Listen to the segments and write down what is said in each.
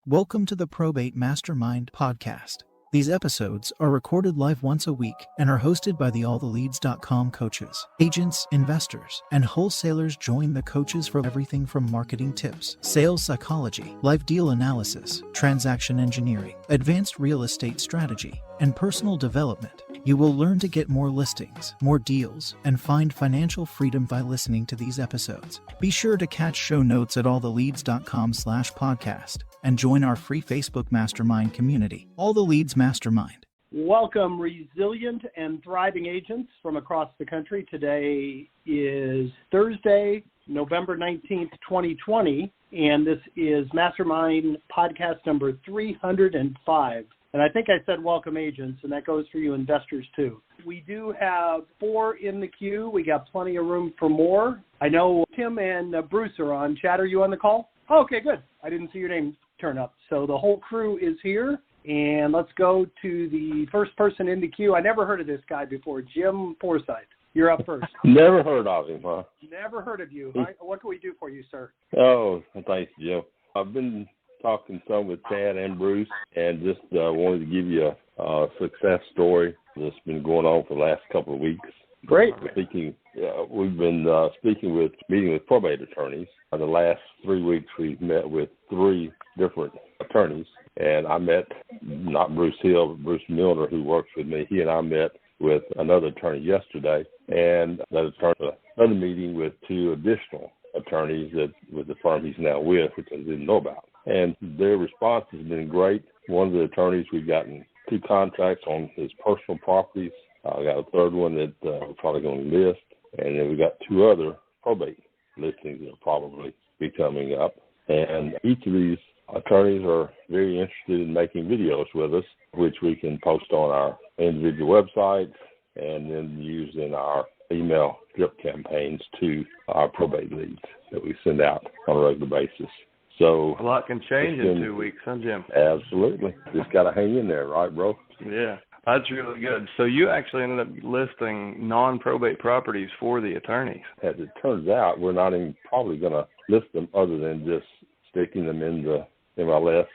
Welcome to the Probate Mastermind Podcast. These episodes are recorded live once a week and are hosted by the alltheleads.com coaches. Agents, investors, and wholesalers join the coaches for everything from marketing tips, sales psychology, live deal analysis, transaction engineering, advanced real estate strategy, and personal development. You will learn to get more listings, more deals, and find financial freedom by listening to these episodes. Be sure to catch show notes at alltheleads.com/podcast and join our free Facebook mastermind community, All the Leads Mastermind. Welcome, resilient and thriving agents from across the country. Today is Thursday, November 19th, 2020, and this is Mastermind Podcast number 305. And I think I said welcome, agents, and that goes for you investors, too. We do have 4 in the queue. We got plenty of room for more. I know Tim and Bruce are on. Chad, are you on the call? Oh, okay, good. I didn't see your name turn up. So the whole crew is here, and let's go to the first person in the queue. I never heard of this guy before, Jim Forsythe. You're up first. Never heard of him, huh? Never heard of you. What can we do for you, sir? Oh, thanks, Jim. I've been talking some with Chad and Bruce, and just wanted to give you a success story that's been going on for the last couple of weeks. Great. We've been meeting with probate attorneys. The last 3 weeks, we've met with 3 different attorneys, and I met not Bruce Hill, but Bruce Milner, who works with me. He and I met with another attorney yesterday, and another meeting with 2 additional attorneys that with the firm he's now with, which I didn't know about. And their response has been great. One of the attorneys, we've gotten 2 contracts on his personal properties. I got a third one that we're probably going to list. And then we got 2 other probate listings that will probably be coming up. And each of these attorneys are very interested in making videos with us, which we can post on our individual websites and then use in our email drip campaigns to our probate leads that we send out on a regular basis. So a lot can change in 2 weeks, huh, Jim? Absolutely. Just got to hang in there, right, bro? Yeah, that's really good. So you actually ended up listing non-probate properties for the attorneys. As it turns out, we're not even probably going to list them other than just sticking them in the MLS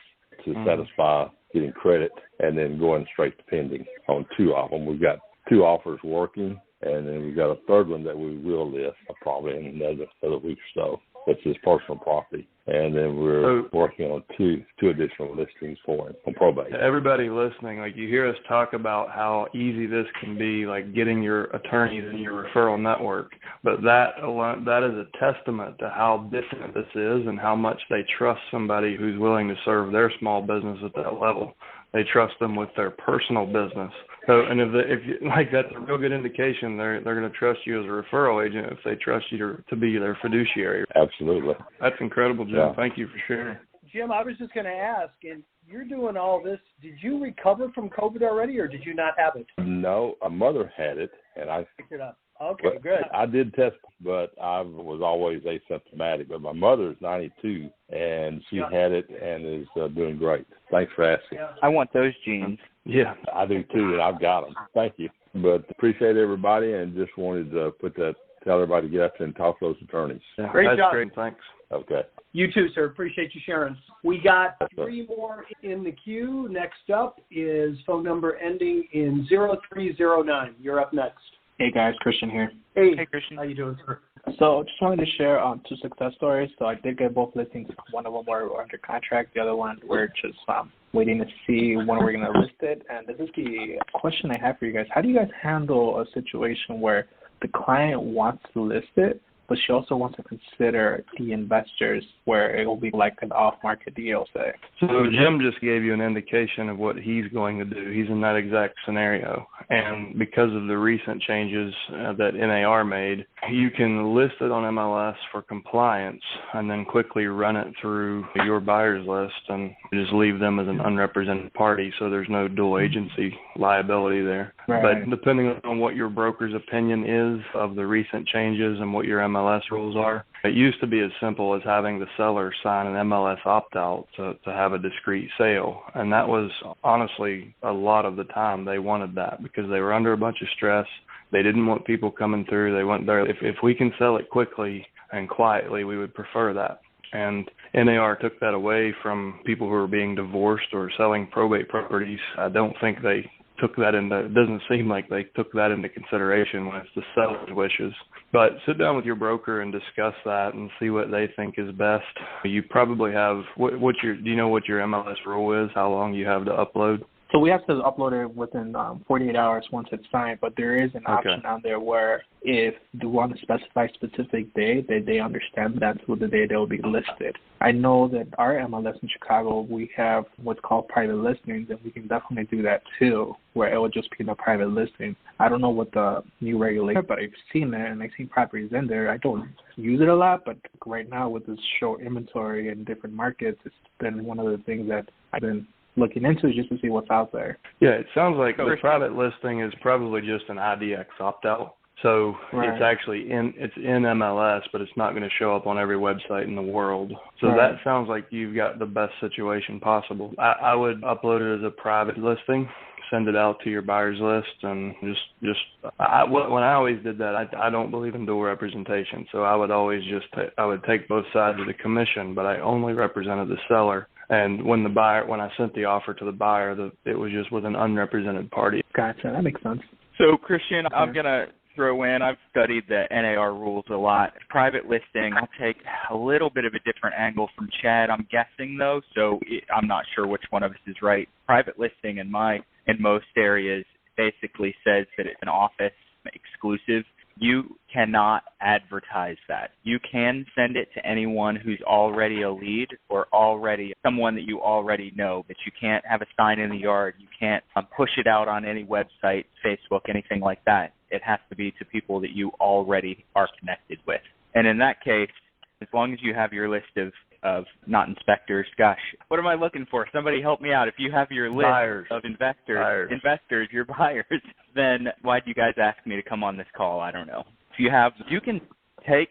to satisfy getting credit and then going straight to pending on 2 of them. We've got 2 offers working, and then we've got a third one that we will list probably in another week or so. That's his personal property. And then we're working on two additional listings for him on probate. Everybody listening, like you hear us talk about how easy this can be, like getting your attorneys in your referral network. But that is a testament to how different this is and how much they trust somebody who's willing to serve their small business at that level. They trust them with their personal business. So, and if you, like, that's a real good indication they're going to trust you as a referral agent if they trust you to be their fiduciary. Absolutely. That's incredible, Jim. Yeah. Thank you for sharing. Jim, I was just going to ask, and you're doing all this. Did you recover from COVID already, or did you not have it? No, my mother had it, and I picked it up. Okay, good. I did test, but I was always asymptomatic. But my mother is 92, and she had it and is doing great. Thanks for asking. Yeah. I want those genes. Yeah, I do too, and I've got them. Thank you. But appreciate everybody, and just wanted to tell everybody to get up there and talk to those attorneys. Yeah, great job. Great. Thanks. Okay. You too, sir. Appreciate you sharing. We got 3 more in the queue. Next up is phone number ending in 0309. You're up next. Hey guys, Christian here. Hey Christian. How you doing, sir? So just wanted to share 2 success stories. So I did get both listings. One of them were under contract. The other one we're just waiting to see when we're going to list it. And this is the question I have for you guys. How do you guys handle a situation where the client wants to list it, but she also wants to consider the investors where it will be like an off-market deal, say? So Jim just gave you an indication of what he's going to do. He's in that exact scenario. And because of the recent changes that NAR made, you can list it on MLS for compliance and then quickly run it through your buyer's list and just leave them as an unrepresented party, so there's no dual agency liability there. Right. But depending on what your broker's opinion is of the recent changes and what your MLS rules are, it used to be as simple as having the seller sign an MLS opt-out to have a discrete sale. And that was honestly a lot of the time they wanted that because they were under a bunch of stress. They didn't want people coming through. They went there. If we can sell it quickly and quietly, we would prefer that. And NAR took that away from people who are being divorced or selling probate properties. I don't think they took that it doesn't seem like they took that into consideration when it's the seller's wishes. But sit down with your broker and discuss that and see what they think is best. You probably have, do you know what your MLS rule is, how long you have to upload? So we have to upload it within 48 hours once it's signed, but there is an option on there where if they want to specify a specific day, that they understand that's the day they'll be listed. I know that our MLS in Chicago, we have what's called private listings, and we can definitely do that too, where it will just be in a private listing. I don't know what the new regulation is, but I've seen it, and I've seen properties in there. I don't use it a lot, but right now with this show inventory in different markets, it's been one of the things that I've been looking into just to see what's out there. Yeah, it sounds like the private listing is probably just an IDX opt-out. So It's actually in MLS, but it's not going to show up on every website in the world. So that sounds like you've got the best situation possible. I would upload it as a private listing, send it out to your buyer's list, and when I always did that, I don't believe in dual representation. So I would always I would take both sides of the commission, but I only represented the seller. And when I sent the offer to the buyer, it was just with an unrepresented party. Gotcha. That makes sense. So, Christian, I'm going to throw in, I've studied the NAR rules a lot. Private listing, I'll take a little bit of a different angle from Chad, I'm guessing, though, so I'm not sure which one of us is right. Private listing in most areas basically says that it's an office exclusive. You cannot advertise that. You can send it to anyone who's already a lead or already someone that you already know, but you can't have a sign in the yard. You can't push it out on any website, Facebook, anything like that. It has to be to people that you already are connected with. And in that case, as long as you have your list of not inspectors, gosh, what am I looking for? Somebody help me out. If you have your list of investors, your buyers, then why do you guys ask me to come on this call? I don't know. You can take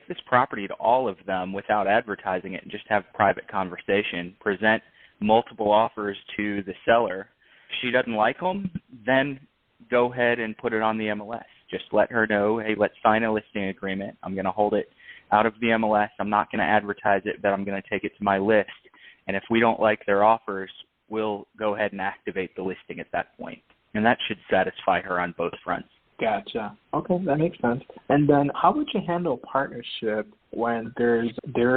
this property to all of them without advertising it and just have private conversation, present multiple offers to the seller. If she doesn't like them, then go ahead and put it on the MLS. Just let her know, hey, let's sign a listing agreement. I'm going to hold it out of the MLS. I'm not going to advertise it, but I'm going to take it to my list. And if we don't like their offers, we'll go ahead and activate the listing at that point. And that should satisfy her on both fronts. Gotcha. Okay, that makes sense. And then how would you handle partnership when there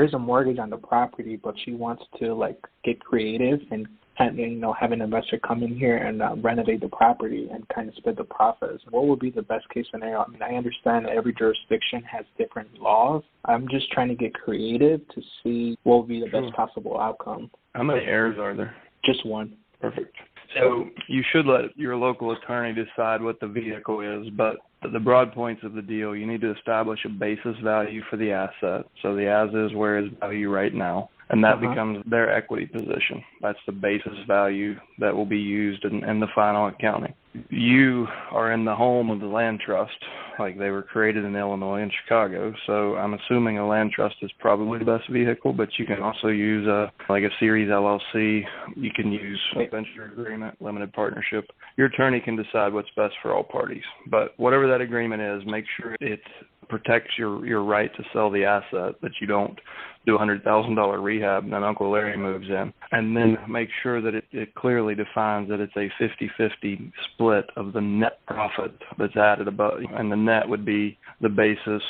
is a mortgage on the property, but she wants to get creative and have an investor come in here and renovate the property and kind of split the profits? What would be the best case scenario? I mean, I understand that every jurisdiction has different laws. I'm just trying to get creative to see what would be the best possible outcome. How many heirs are there? Just one. Perfect. So you should let your local attorney decide what the vehicle is, but the broad points of the deal, you need to establish a basis value for the asset. So the as-is, where-is value right now, and that becomes their equity position. That's the basis value that will be used in the final accounting. You are in the home of the land trust, like they were created in Illinois and Chicago, so I'm assuming a land trust is probably the best vehicle, but you can also use a series LLC. You can use a venture agreement, limited partnership. Your attorney can decide what's best for all parties, but whatever that agreement is, make sure it protects your right to sell the asset, that you don't do a $100,000 rehab and then Uncle Larry moves in. And then make sure that it clearly defines that it's a 50-50 split of the net profit that's added above. And the net would be the basis,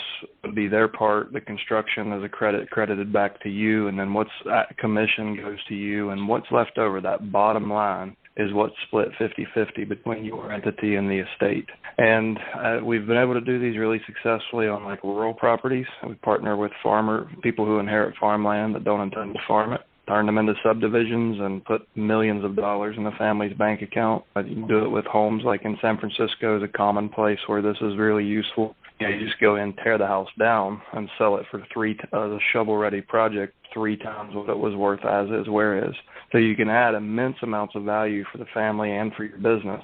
would be their part, the construction as a credit credited back to you, and then what's commission goes to you, and what's left over, that bottom line, is what's split 50-50 between your entity and the estate. And we've been able to do these really successfully on rural properties. We partner with people who inherit farmland that don't intend to farm it, turn them into subdivisions and put millions of dollars in the family's bank account. You can do it with homes like in San Francisco is a common place where this is really useful. You just go in, tear the house down, and sell it for the shovel-ready project 3 times what it was worth as is, where is. So you can add immense amounts of value for the family and for your business.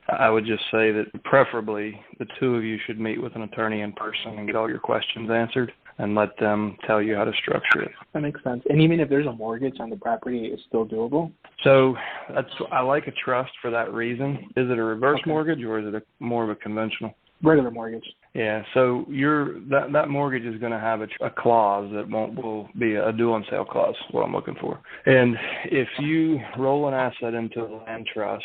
I would just say that preferably the two of you should meet with an attorney in person and get all your questions answered and let them tell you how to structure it. That makes sense. And even if there's a mortgage on the property, it's still doable? So I like a trust for that reason. Is it a reverse mortgage or is it more of a conventional? Regular mortgage. Yeah, so that mortgage is going to have a clause that will be a due on sale clause, what I'm looking for. And if you roll an asset into a land trust,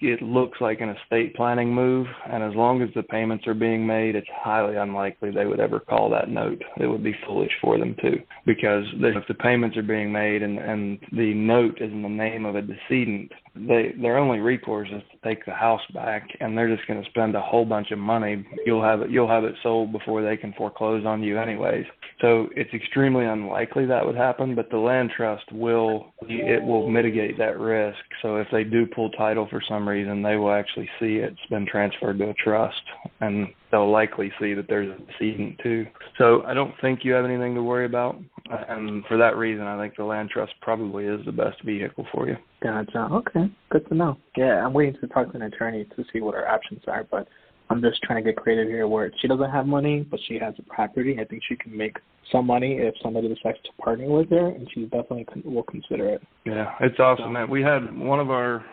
it looks like an estate planning move, and as long as the payments are being made, it's highly unlikely they would ever call that note. It would be foolish for them to, because if the payments are being made and the note is in the name of a decedent, their only recourse is to take the house back, and they're just going to spend a whole bunch of money. You'll have it sold before they can foreclose on you anyways. So it's extremely unlikely that would happen, but the land trust will mitigate that risk. So if they do pull title for some reason, they will actually see it's been transferred to a trust, and they'll likely see that there's a decedent too. So I don't think you have anything to worry about, and for that reason, I think the land trust probably is the best vehicle for you. Gotcha. Okay, good to know. Yeah, I'm waiting to talk to an attorney to see what our options are, but I'm just trying to get creative here where she doesn't have money, but she has a property. I think she can make some money if somebody decides to partner with her, and she definitely will consider it. Yeah, it's awesome, man. We had one of our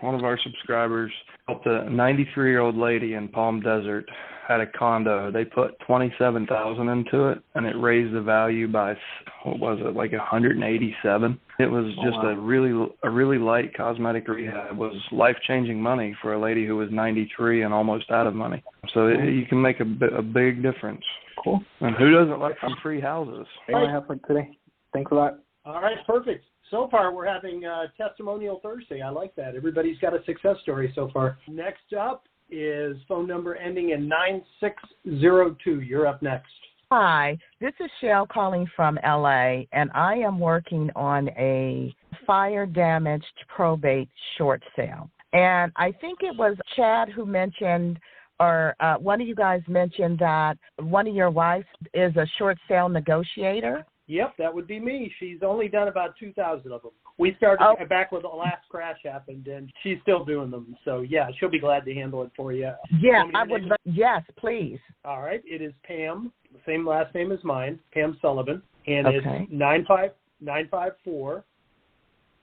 subscribers helped a 93-year-old lady in Palm Desert, had a condo. They put $27,000 into it, and it raised the value by, what was it, like 187. It was just a really light cosmetic rehab. It was life-changing money for a lady who was 93 and almost out of money. So you can make a big difference. Cool. And who doesn't like some free houses? That's all I have for today. Thanks a lot. All right, perfect. So far, we're having Testimonial Thursday. I like that. Everybody's got a success story so far. Next up is phone number ending in 9602. You're up next. Hi, this is Shell calling from LA, and I am working on a fire-damaged probate short sale. And I think it was Chad who mentioned, or one of you guys mentioned that one of your wives is a short sale negotiator. Yep, that would be me. She's only done about 2,000 of them. We started back when the last crash happened, and she's still doing them. So, yeah, she'll be glad to handle it for you. Yeah, I would. Yes, please. All right. It is Pam, the same last name as mine, Pam Sullivan, and it's 954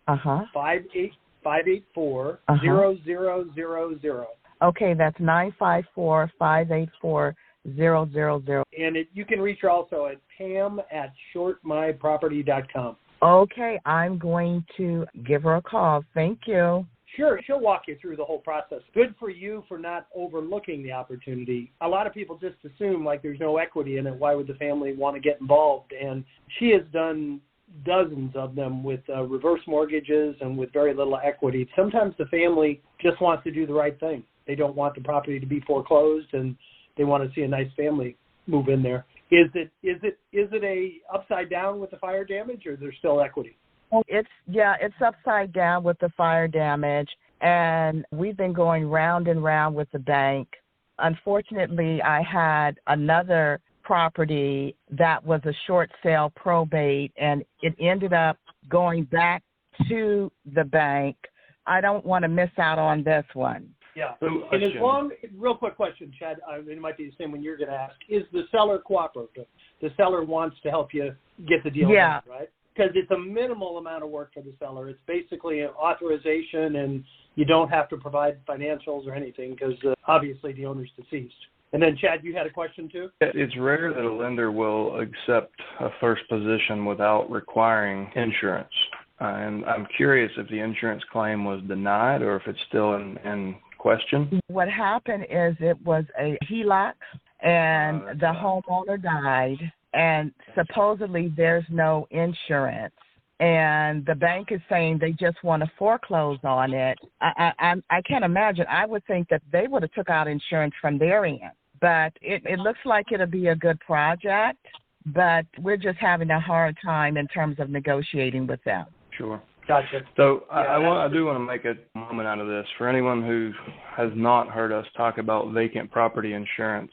584 0000. Okay, that's 954-584-0000. And you can reach her also at pam@shortmyproperty.com. Okay, I'm going to give her a call. Thank you. Sure, she'll walk you through the whole process. Good for you for not overlooking the opportunity. A lot of people just assume like there's no equity in it. Why would the family want to get involved? And she has done dozens of them with reverse mortgages and with very little equity. Sometimes the family just wants to do the right thing. They don't want the property to be foreclosed, and they want to see a nice family move in there. Is it a upside down with the fire damage, or there's still equity? It's upside down with the fire damage, and we've been going round and round with the bank. Unfortunately, I had another property that was a short sale probate, and it ended up going back to the bank. I don't want to miss out on this one. Yeah. And real quick question, Chad, it might be the same one you're going to ask. Is the seller cooperative? The seller wants to help you get the deal done, right? Because it's a minimal amount of work for the seller. It's basically an authorization, and you don't have to provide financials or anything because obviously the owner's deceased. And then, Chad, you had a question too? It's rare that a lender will accept a first position without requiring insurance. And I'm curious if the insurance claim was denied or if it's still in question. What happened is it was a HELOC, and the homeowner died, and supposedly there's no insurance. And the bank is saying they just want to foreclose on it. I can't imagine. I would think that they would have took out insurance from their end. But it looks like it'll be a good project, but we're just having a hard time in terms of negotiating with them. Sure. Gotcha. So I do want to make a moment out of this. For anyone who has not heard us talk about vacant property insurance,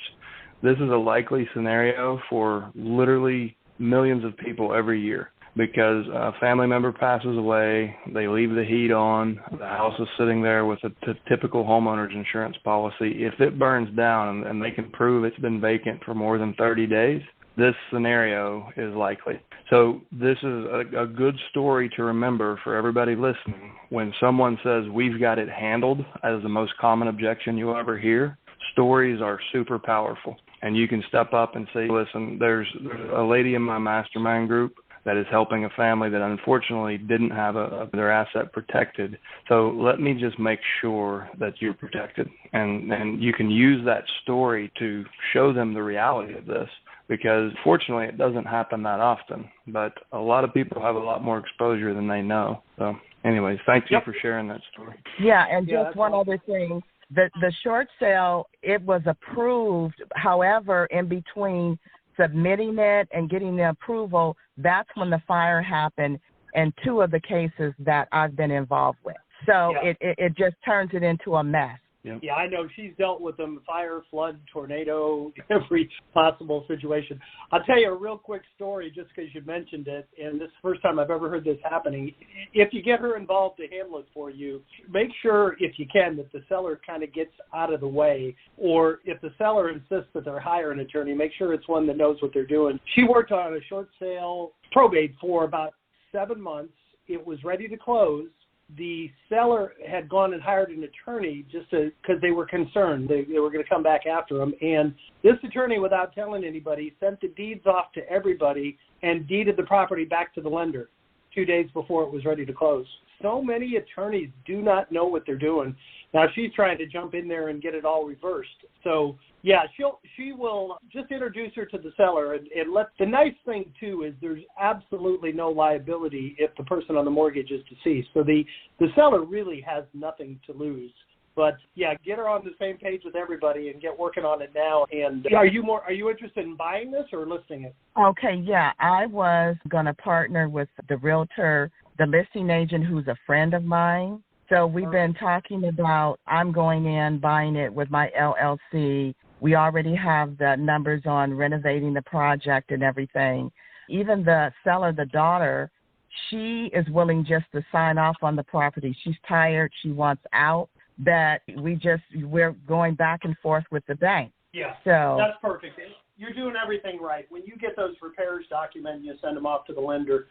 this is a likely scenario for literally millions of people every year because a family member passes away, they leave the heat on, the house is sitting there with a typical homeowner's insurance policy. If it burns down and they can prove it's been vacant for more than 30 days, this scenario is likely. So this is a good story to remember for everybody listening. When someone says we've got it handled as the most common objection you'll ever hear, stories are super powerful. and you can step up and say, listen, there's a lady in my mastermind group that is helping a family that unfortunately didn't have their asset protected. So let me just make sure that you're protected. And you can use that story to show them the reality of this, because fortunately it doesn't happen that often. But a lot of people have a lot more exposure than they know. So anyways, thank you for sharing that story. Yeah, and just one other thing. The short sale, it was approved. However, in between submitting it and getting the approval, that's when the fire happened in 2 of the cases that I've been involved with. So it just turns it into a mess. Yep. Yeah, I know. She's dealt with them: fire, flood, tornado, every possible situation. I'll tell you a real quick story just because you mentioned it, and this is the first time I've ever heard this happening. If you get her involved to handle it for you, make sure, if you can, that the seller kind of gets out of the way, or if the seller insists that they're hire an attorney, make sure it's one that knows what they're doing. She worked on a short sale probate for about 7 months. It was ready to close. The seller had gone and hired an attorney just because they were concerned. They were going to come back after him. And this attorney, without telling anybody, sent the deeds off to everybody and deeded the property back to the lender 2 days before it was ready to close. So many attorneys do not know what they're doing. Now, she's trying to jump in there and get it all reversed. So, yeah, she will just introduce her to the seller. And the nice thing, too, is there's absolutely no liability if the person on the mortgage is deceased. So the seller really has nothing to lose. But, yeah, get her on the same page with everybody and get working on it now. And are you interested in buying this or listing it? Okay, yeah. I was going to partner with the realtor, the listing agent, who's a friend of mine. So we've been talking about I'm going in, buying it with my LLC. We already have the numbers on renovating the project and everything. Even the seller, the daughter, she is willing just to sign off on the property. She's tired. She wants out. That we're going back and forth with the bank. Yeah, so that's perfect. You're doing everything right. When you get those repairs documented, you send them off to the lender.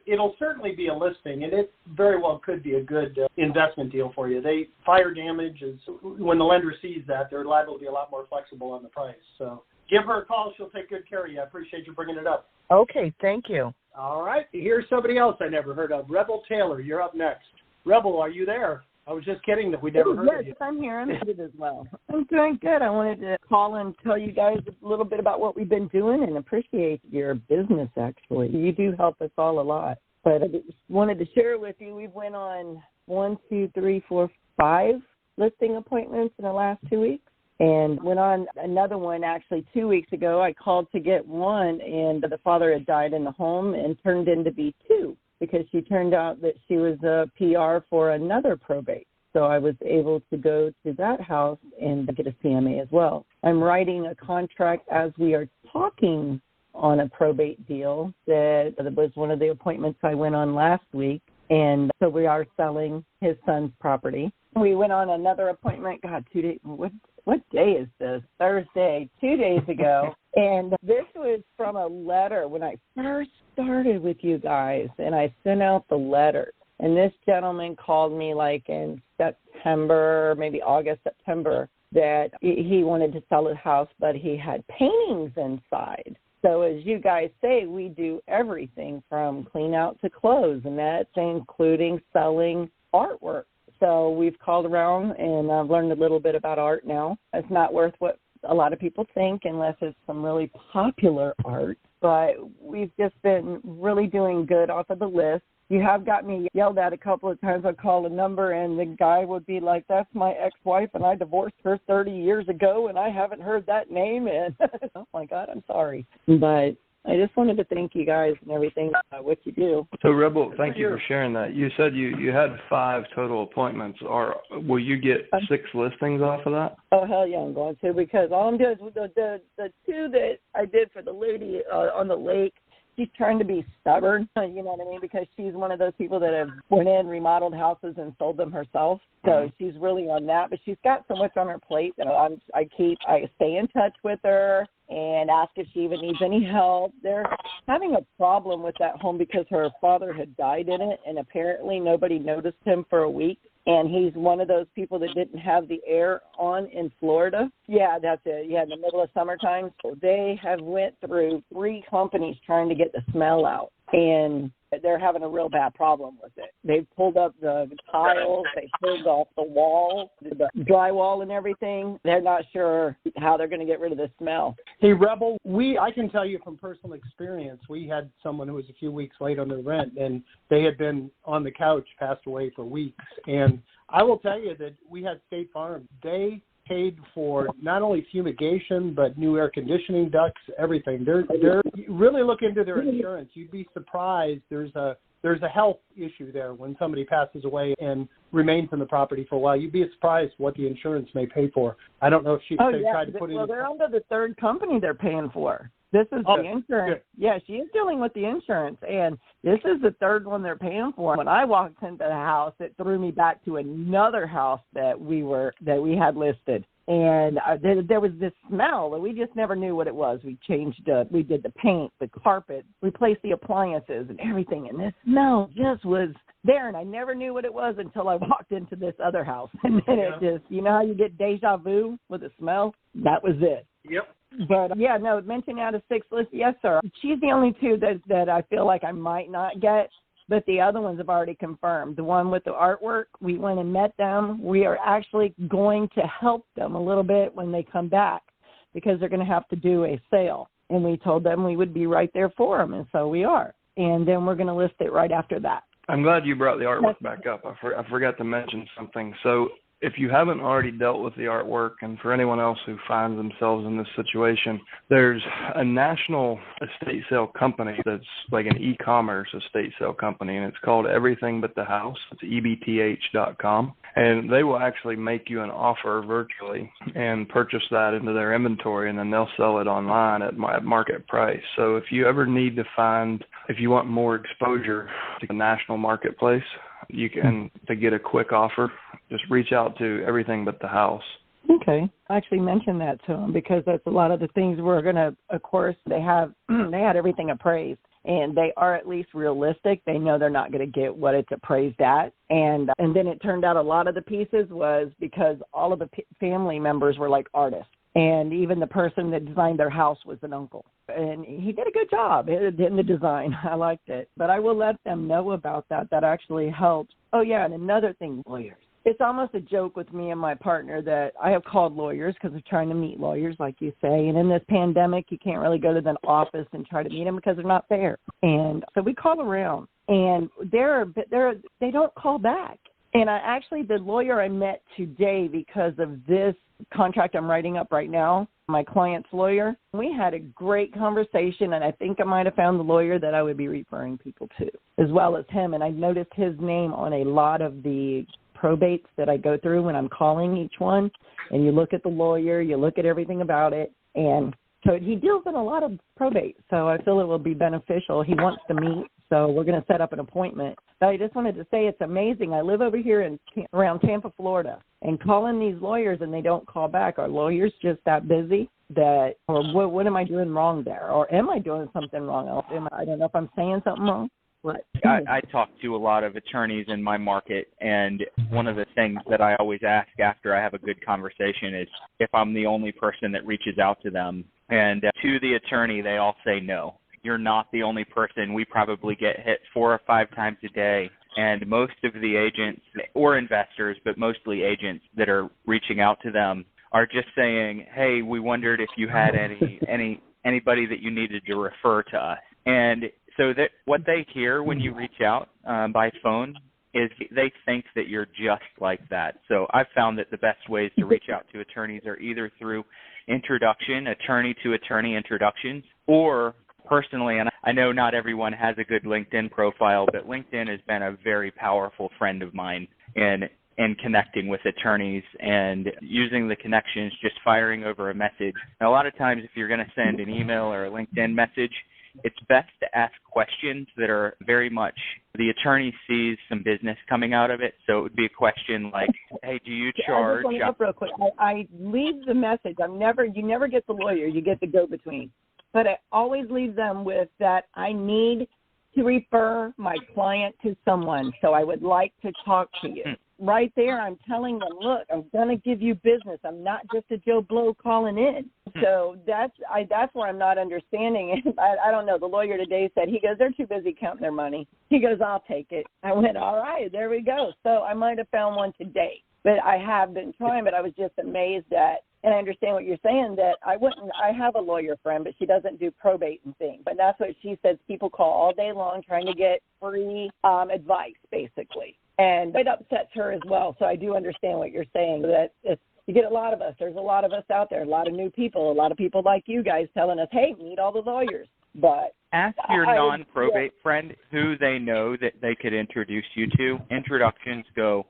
It'll certainly be a listing, and it very well could be a good investment deal for you. Fire damage is, when the lender sees that, they're liable to be a lot more flexible on the price. So give her a call. She'll take good care of you. I appreciate you bringing it up. Okay, thank you. All right. Here's somebody else I never heard of. Rebel Taylor, you're up next. Rebel, are you there? I was just kidding that we never heard of you. Yes, I'm here. I'm good as well. I'm doing good. I wanted to call and tell you guys a little bit about what we've been doing and appreciate your business, actually. You do help us all a lot. But I just wanted to share with you, we went on 5 listing appointments in the last 2 weeks. And went on another one actually 2 weeks ago. I called to get one, and the father had died in the home and turned in to be 2. Because she turned out that she was a PR for another probate. So I was able to go to that house and get a CMA as well. I'm writing a contract as we are talking on a probate deal that was one of the appointments I went on last week. And so we are selling his son's property. We went on another appointment, 2 days. What day is this? Thursday, 2 days ago. And this was from a letter when I first started with you guys, and I sent out the letter. And this gentleman called me like in September, maybe August, September, that he wanted to sell his house, but he had paintings inside. So as you guys say, we do everything from clean out to close, and that's including selling artwork. So we've called around, and I've learned a little bit about art now. It's not worth what a lot of people think unless it's some really popular art. But we've just been really doing good off of the list. You have got me yelled at a couple of times. I call a number, and the guy would be like, that's my ex-wife, and I divorced her 30 years ago, and I haven't heard that name. And oh, my God, I'm sorry. But I just wanted to thank you guys and everything about what you do. So, Rebel, thank you for sharing that. You said you had 5 total appointments. Will you get 6 listings off of that? Oh, hell yeah, I'm going to, because all I'm doing is the 2 that I did for the lady on the lake, she's trying to be stubborn, you know what I mean, because she's one of those people that have went in, remodeled houses, and sold them herself. So she's really on that, but she's got so much on her plate that I stay in touch with her and ask if she even needs any help. They're having a problem with that home because her father had died in it, and apparently nobody noticed him for a week. And he's one of those people that didn't have the air on in Florida. Yeah, that's it. Yeah, in the middle of summertime. So they have went through 3 companies trying to get the smell out. And they're having a real bad problem with it. They've pulled up the tiles, they pulled off the walls, the drywall and everything. They're not sure how they're going to get rid of the smell. Hey, Rebel, I can tell you from personal experience, we had someone who was a few weeks late on their rent, and they had been on the couch, passed away for weeks. And I will tell you that we had State Farm. They paid for not only fumigation, but new air conditioning ducts, everything. They're really look into their insurance. You'd be surprised. There's a health issue there when somebody passes away and remains in the property for a while. You'd be surprised what the insurance may pay for. I don't know if they tried to put in. Well, they're under the 3rd company they're paying for. This is the insurance. Good. Yeah, she is dealing with the insurance, and this is the 3rd one they're paying for. When I walked into the house, it threw me back to another house that we had listed, and there was this smell that we just never knew what it was. We we did the paint, the carpet, replaced the appliances and everything, and this smell just was there, and I never knew what it was until I walked into this other house, and then it just, you know how you get deja vu with the smell? That was it. Yep. But, yeah, no, mention out of 6 list, yes, sir. She's the only 2 that I feel like I might not get, but the other ones have already confirmed. The one with the artwork, we went and met them. We are actually going to help them a little bit when they come back because they're going to have to do a sale. And we told them we would be right there for them, and so we are. And then we're going to list it right after that. I'm glad you brought the artwork back up. I forgot to mention something. So if you haven't already dealt with the artwork, and for anyone else who finds themselves in this situation, there's a national estate sale company that's like an e-commerce estate sale company, and it's called Everything But the House. It's ebth.com. And they will actually make you an offer virtually and purchase that into their inventory, and then they'll sell it online at market price. So if you ever need to if you want more exposure to the national marketplace, you can, to get a quick offer, just reach out to Everything But the House. Okay. I actually mentioned that to them because that's a lot of the things we're going to, of course, they had everything appraised. And they are at least realistic. They know they're not going to get what it's appraised at. And then it turned out a lot of the pieces was because all of the family members were like artists. And even the person that designed their house was an uncle. And he did a good job in the design. I liked it. But I will let them know about that. That actually helps. Oh, yeah, and another thing, lawyers. It's almost a joke with me and my partner that I have called lawyers because we're trying to meet lawyers, like you say. And in this pandemic, you can't really go to the office and try to meet them because they're not there. And so we call around, and they don't call back. And the lawyer I met today because of this contract I'm writing up right now, my client's lawyer, we had a great conversation, and I think I might have found the lawyer that I would be referring people to, as well as him. And I noticed his name on a lot of the probates that I go through when I'm calling each one, and you look at the lawyer, you look at everything about it, and so he deals in a lot of probate, so I feel it will be beneficial. He wants to meet, so we're going to set up an appointment. But I just wanted to say it's amazing. I live over here around Tampa, Florida, and calling these lawyers and they don't call back. Are lawyers just that busy or what am I doing wrong there? Or am I doing something wrong? I don't know if I'm saying something wrong. What? I talk to a lot of attorneys in my market, and one of the things that I always ask after I have a good conversation is if I'm the only person that reaches out to them. And to the attorney, they all say no. You're not the only person. We probably get hit 4 or 5 times a day. And most of the agents or investors, but mostly agents that are reaching out to them are just saying, hey, we wondered if you had anybody that you needed to refer to us. And so that what they hear when you reach out by phone is they think that you're just like that. So I've found that the best ways to reach out to attorneys are either through introduction, attorney-to-attorney introductions, or personally, and I know not everyone has a good LinkedIn profile, but LinkedIn has been a very powerful friend of mine in connecting with attorneys and using the connections, just firing over a message. And a lot of times if you're going to send an email or a LinkedIn message, it's best to ask questions that are very much, the attorney sees some business coming out of it. So it would be a question like, hey, do you charge? I just want to up real quick. I leave the message. You never get the lawyer. You get the go-between. But I always leave them with that I need to refer my client to someone, so I would like to talk to you. Right there, I'm telling them, look, I'm going to give you business. I'm not just a Joe Blow calling in. So that's where I'm not understanding it. I don't know. The lawyer today said, he goes, they're too busy counting their money. He goes, I'll take it. I went, all right, there we go. So I might have found one today. But I have been trying, but I was just amazed at, and I understand what you're saying, that I have a lawyer friend, but she doesn't do probate and things. But that's what she says. People call all day long trying to get free advice, basically. And it upsets her as well. So I do understand what you're saying, that you get a lot of us. There's a lot of us out there, a lot of new people, a lot of people like you guys telling us, hey, meet all the lawyers. But ask your non-probate friend who they know that they could introduce you to. Introductions go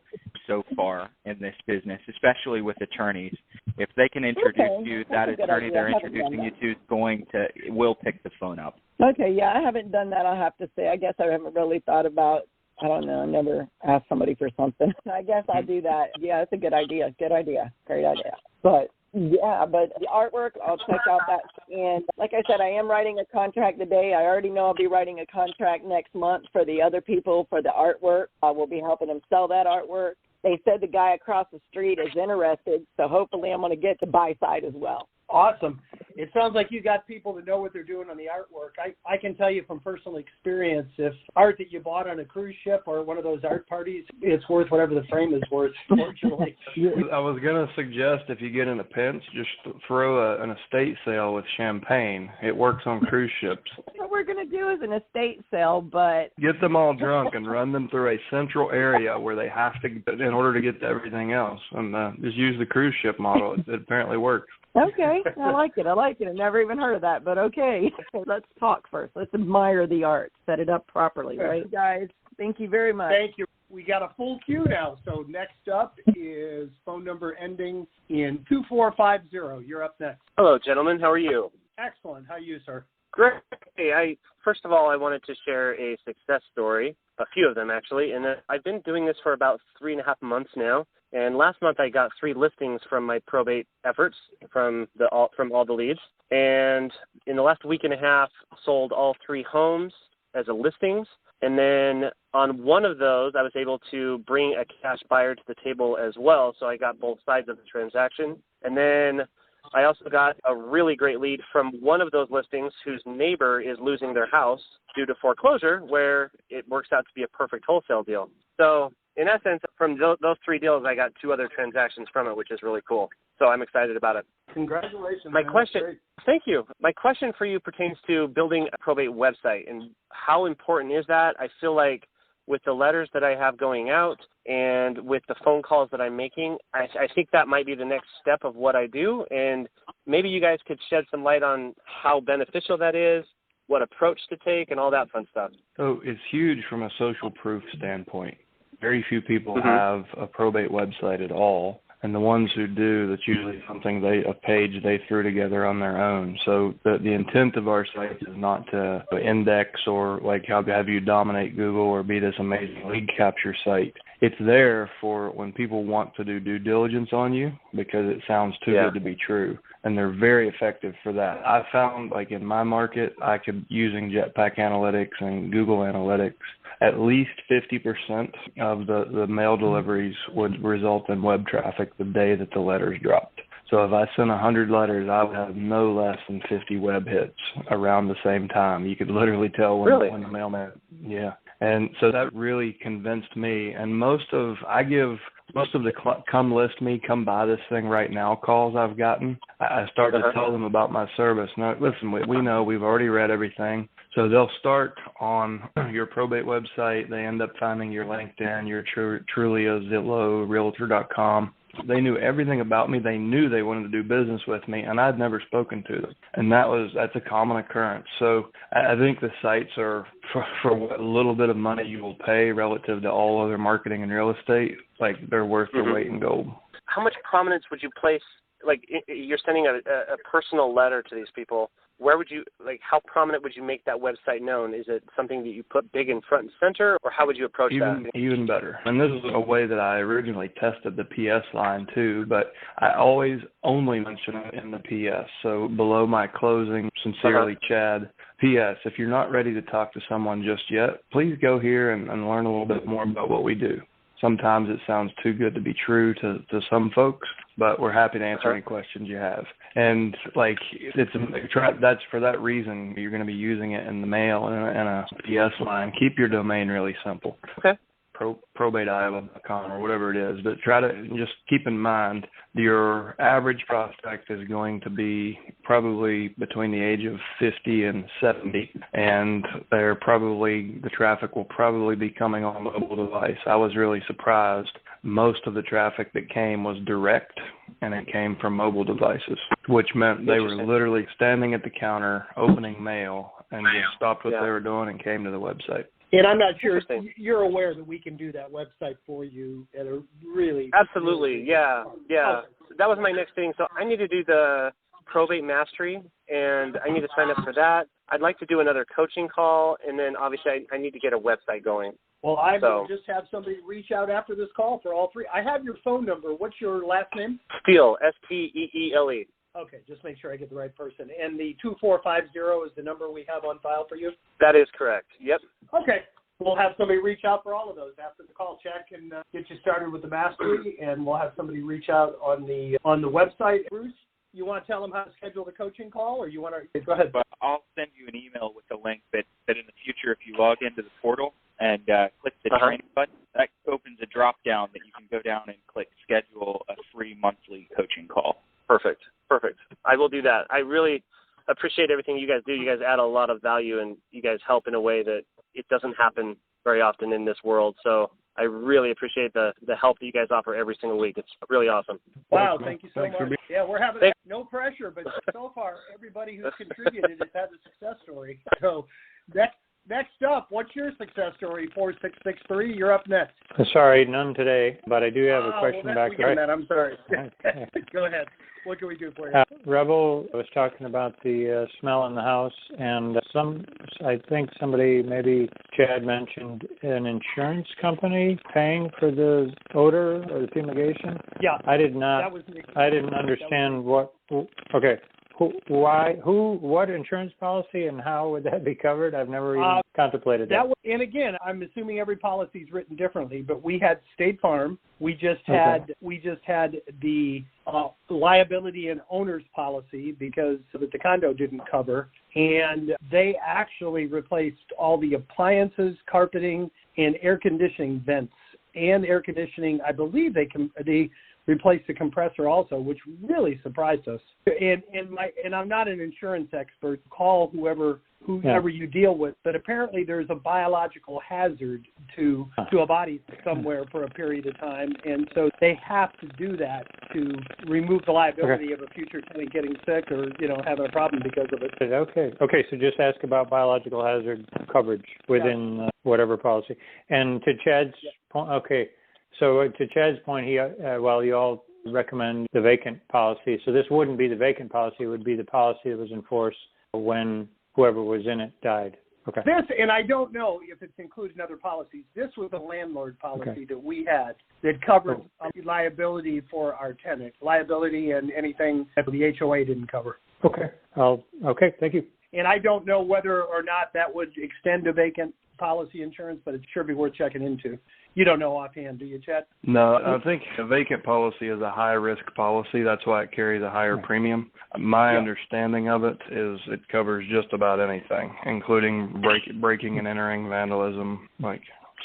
so far in this business, especially with attorneys. If they can introduce you, that attorney they're introducing you to will pick the phone up. Okay, yeah, I haven't done that, I'll have to say. I guess I haven't really thought about, I don't know, I never asked somebody for something. I guess I'll do that. Yeah, that's a good idea. Great idea. But yeah, but the artwork, I'll check out that. And like I said, I am writing a contract today. I already know I'll be writing a contract next month for the other people for the artwork. I will be helping them sell that artwork. They said the guy across the street is interested, so hopefully I'm going to get the buy side as well. Awesome. It sounds like you got people that know what they're doing on the artwork. I can tell you from personal experience, if art that you bought on a cruise ship or one of those art parties, it's worth whatever the frame is worth, fortunately. I was going to suggest if you get in a pinch, just throw an estate sale with champagne. It works on cruise ships. What we're going to do is an estate sale, but... Get them all drunk and run them through a central area where they have to, in order to get to everything else. And just use the cruise ship model. It apparently works. Okay, I like it. I've never even heard of that, but okay. Let's talk first. Let's admire the art. Set it up properly, right, guys? Thank you very much. Thank you. We got a full queue now. So next up is phone number ending in 2450. You're up next. Hello, gentlemen. How are you? Excellent. How are you, sir? Great. First of all, I wanted to share a success story, a few of them actually, and I've been doing this for about 3.5 months now. And last month I got 3 listings from my probate efforts from all the leads. And in the last week and a half, sold all 3 homes as a listings. And then on one of those, I was able to bring a cash buyer to the table as well. So I got both sides of the transaction. And then I also got a really great lead from one of those listings whose neighbor is losing their house due to foreclosure, where it works out to be a perfect wholesale deal. So in essence, from those 3 deals, I got 2 other transactions from it, which is really cool. So I'm excited about it. Congratulations. Thank you. My question for you pertains to building a probate website, and how important is that? I feel like with the letters that I have going out and with the phone calls that I'm making, I think that might be the next step of what I do. And maybe you guys could shed some light on how beneficial that is, what approach to take, and all that fun stuff. So it's huge from a social proof standpoint. Very few people have a probate website at all. And the ones who do, that's usually a page they threw together on their own. So the intent of our site is not to index or like have you dominate Google or be this amazing lead capture site. It's there for when people want to do due diligence on you because it sounds too good to be true. And they're very effective for that. I found like in my market, I could, using Jetpack Analytics and Google Analytics, at least 50% of the mail deliveries would result in web traffic the day that the letters dropped. So if I sent 100 letters, I would have no less than 50 web hits around the same time. You could literally tell when the mailman, And so that really convinced me. And most of the come list me, come buy this thing right now calls I've gotten, I start to tell them about my service. Now, listen, we know we've already read everything. So they'll start on your probate website. They end up finding your LinkedIn, your Trulia, Zillow, Realtor.com. They knew everything about me. They knew they wanted to do business with me, and I'd never spoken to them. And that's a common occurrence. So I think the sites are, for what little bit of money you will pay relative to all other marketing and real estate, like they're worth their weight in gold. How much prominence would you place, like you're sending a personal letter to these people, where would you, like, how prominent would you make that website known? Is it something that you put big in front and center, or how would you approach that? Even better. And this is a way that I originally tested the PS line too, but I always only mention it in the PS. So below my closing, sincerely, Chad, P.S. If you're not ready to talk to someone just yet, please go here and learn a little bit more about what we do. Sometimes it sounds too good to be true to some folks, but we're happy to answer any questions you have. And that's for that reason you're going to be using it in the mail and a PS line. Keep your domain really simple. Okay. probateiowa.com or whatever it is, but try to just keep in mind your average prospect is going to be probably between the age of 50 and 70, and the traffic will probably be coming on a mobile device. I was really surprised. Most of the traffic that came was direct, and it came from mobile devices, which meant they were literally standing at the counter, opening mail, and just stopped what they were doing and came to the website. And I'm not sure you're aware that we can do that website for you at a really... Absolutely, yeah. That was my next thing. So I need to do the probate mastery, and I need to sign up for that. I'd like to do another coaching call, and then obviously I need to get a website going. Well, I will just have somebody reach out after this call for all three. I have your phone number. What's your last name? Steele, Steele. Okay, just make sure I get the right person. And the 2450 is the number we have on file for you? That is correct. Yep. Okay. We'll have somebody reach out for all of those after the call. Check and get you started with the mastery, and we'll have somebody reach out on the website. Bruce, you want to tell them how to schedule the coaching call, or you want to go ahead? But I'll send you an email with the link that in the future, if you log into the portal and click the training button, that opens a drop down that you can go down and click schedule a free monthly coaching call. Perfect. I will do that. I really appreciate everything you guys do. You guys add a lot of value, and you guys help in a way that it doesn't happen very often in this world. So I really appreciate the help that you guys offer every single week. It's really awesome. Wow, thank you so much. Yeah, we're having no pressure, but so far everybody who's contributed has had a success story. So next up, what's your success story? 4663, you're up next. Sorry, none today, but I do have a question back there. I'm sorry. Go ahead. What can we do for you? Rebel was talking about the smell in the house, and I think somebody, maybe Chad, mentioned an insurance company paying for the odor or the fumigation. Yeah. I didn't understand what. Okay. What insurance policy and how would that be covered? I've never even contemplated that. And again, I'm assuming every policy is written differently, but we had State Farm. We just had the liability and owner's policy because the condo didn't cover, and they actually replaced all the appliances, carpeting, and air conditioning vents and air conditioning. I believe they replaced the compressor also, which really surprised us. And I'm not an insurance expert. Call whoever you deal with, but apparently there's a biological hazard to a body somewhere for a period of time, and so they have to do that to remove the liability of a future tenant getting sick or having a problem because of it. Okay. So just ask about biological hazard coverage within whatever policy. And to Chad's point, So to Chad's point, you all recommend the vacant policy. So this wouldn't be the vacant policy. It would be the policy that was enforced when whoever was in it died. Okay. And I don't know if it's included in other policies. This was a landlord policy that we had that covered liability for our tenant, liability and anything that the HOA didn't cover. Okay. Thank you. And I don't know whether or not that would extend to vacant policy insurance, but it sure be worth checking into. You don't know offhand, do you, Chet? No, I think a vacant policy is a high-risk policy. That's why it carries a higher premium. My understanding of it is it covers just about anything, including breaking and entering, vandalism.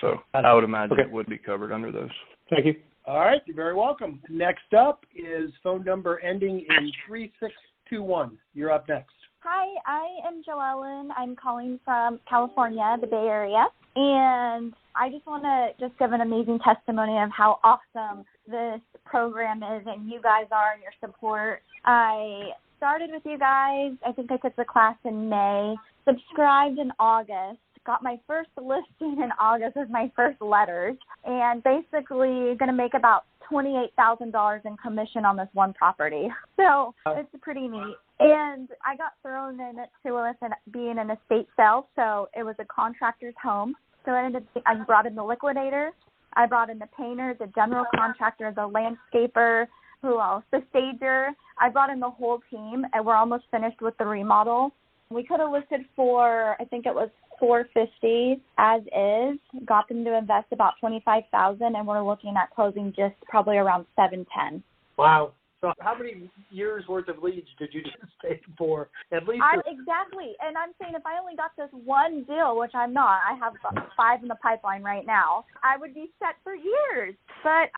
So I would imagine it would be covered under those. Thank you. All right, you're very welcome. Next up is phone number ending in 3621. You're up next. Hi, I am Joellen. I'm calling from California, the Bay Area, and I just want to give an amazing testimony of how awesome this program is and you guys are and your support. I started with you guys. I think I took the class in May, subscribed in August, got my first listing in August with my first letters, and basically going to make about $28,000 in commission on this one property. So it's pretty neat. And I got thrown in it to with being an estate sale, so it was a contractor's home. So I brought in the liquidator, I brought in the painter, the general contractor, the landscaper, who else? The stager. I brought in the whole team, and we're almost finished with the remodel. We could have listed for, I think it was $450 as is, got them to invest about $25,000, and we're looking at closing just probably around $710. Wow. So how many years worth of leads did you just pay for? At least exactly. And I'm saying if I only got this one deal, which I'm not, I have 5 in the pipeline right now, I would be set for years. But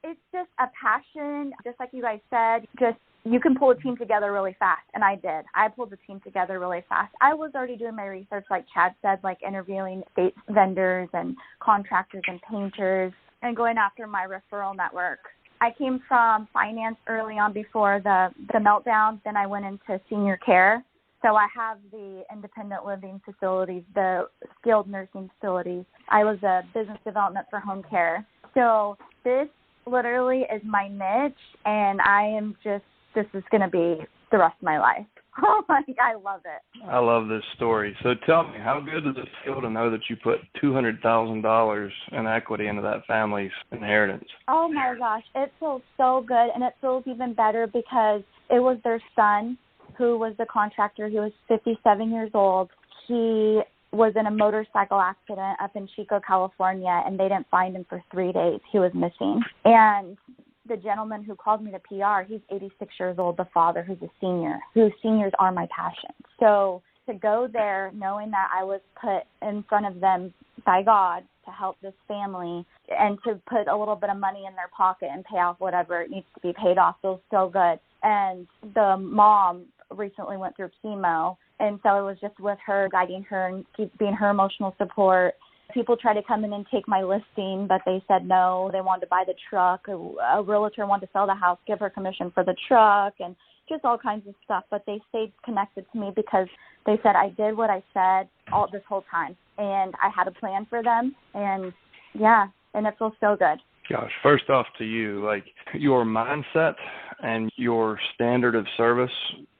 it's just a passion, just like you guys said, just you can pull a team together really fast, and I did. I pulled the team together really fast. I was already doing my research, like Chad said, like interviewing state vendors and contractors and painters and going after my referral network. I came from finance early on before the meltdown. Then I went into senior care. So I have the independent living facilities, the skilled nursing facilities. I was a business development for home care. So this literally is my niche, and this is going to be the rest of my life. Oh, I love it. I love this story. So tell me, how good does it feel to know that you put $200,000 in equity into that family's inheritance? Oh, my gosh. It feels so good, and it feels even better because it was their son who was the contractor. He was 57 years old. He was in a motorcycle accident up in Chico, California, and they didn't find him for 3 days. He was missing. And the gentleman who called me the PR, he's 86 years old, the father who's a senior, whose seniors are my passion. So to go there knowing that I was put in front of them by God to help this family and to put a little bit of money in their pocket and pay off whatever needs to be paid off feels so good. And the mom recently went through chemo, and so it was just with her, guiding her and being her emotional support. People tried to come in and take my listing, but they said no. They wanted to buy the truck. A realtor wanted to sell the house, give her commission for the truck, and just all kinds of stuff. But they stayed connected to me because they said I did what I said all this whole time, and I had a plan for them. And, yeah, and it feels so good. Gosh, first off to you, like your mindset and your standard of service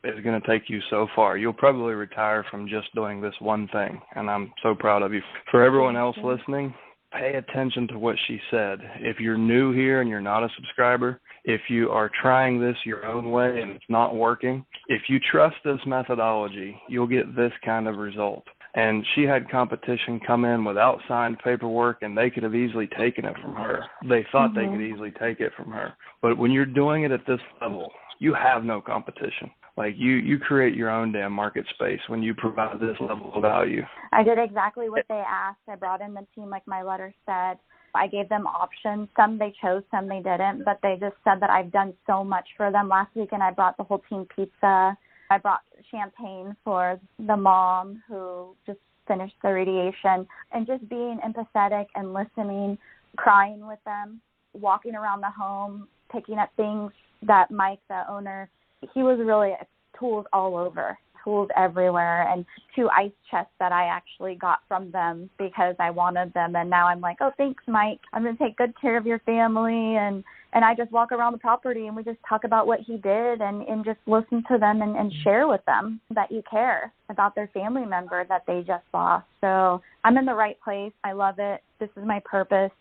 is going to take you so far. You'll probably retire from just doing this one thing, and I'm so proud of you. For everyone else listening, pay attention to what she said. If you're new here and you're not a subscriber, if you are trying this your own way and it's not working, if you trust this methodology, you'll get this kind of result. And she had competition come in without signed paperwork, and they could have easily taken it from her. They thought they could easily take it from her. But when you're doing it at this level, you have no competition. Like you create your own damn market space when you provide this level of value. I did exactly what they asked. I brought in the team like my letter said. I gave them options. Some they chose, some they didn't. But they just said that I've done so much for them. Last weekend I brought the whole team pizza. I brought champagne for the mom who just finished the radiation, and just being empathetic and listening, crying with them, walking around the home, picking up things that Mike, the owner, he was really tools all over, tools everywhere, and 2 ice chests that I actually got from them because I wanted them. And now I'm like, oh, thanks, Mike. I'm going to take good care of your family. And I just walk around the property and we just talk about what he did and just listen to them and share with them that you care about their family member that they just lost. So I'm in the right place. I love it. This is my purpose